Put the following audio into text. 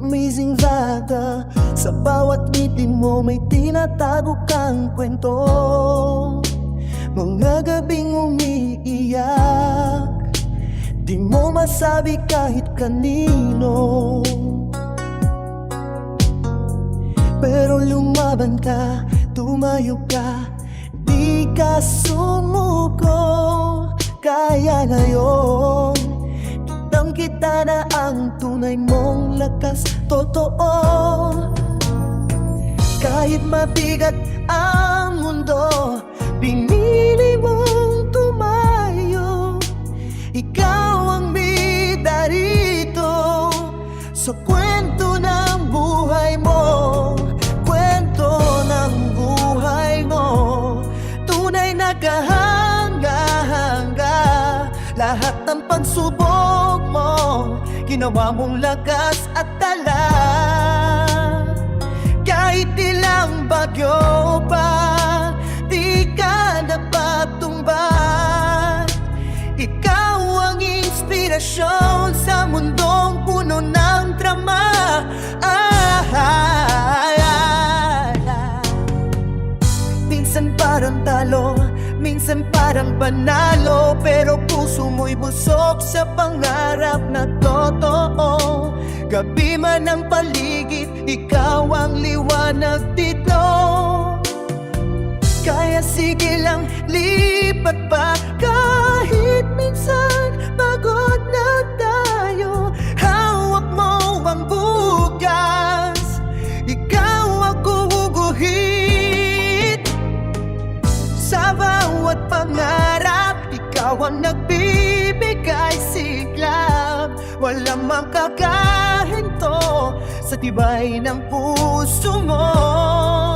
Amazing Vada, sa bawat ngiti mo may tinatago kang kwento. Mga gabing umiiyak, di mo masabi kahit kanino. Pero lumaban ka, tumayo ka, di ka sumuko. Kaya ngayon, kitang kita na ang tunay mong lakas. Totoo, kahit mabigat ang mundo, pinili mong tumayo. Ikaw ang bida rito sa kwento ng buhay mo. Kwento ng buhay mo, tunay na kahanga-hanga. Lahat ng pagsubok mo, ginawa mong lakas at tala. Kahit ilang bagyo pa, di ka napatumba. Ikaw ang inspirasyon sa mundong puno ng drama. Minsan parang talo, minsan parang panalo, pero puso mo'y busog sa pangarap na totoo. Gabi man ang paligid, ikaw ang liwanag dito. Kaya sige lang, lipat pa. Kahit minsan pagod na tayo, hawak mo ang bukas, ikaw ang guguhit. Sa bawat pangarap, ikaw ang nagbibigay siklab. Walang makakahinto sa tibay ng puso mo.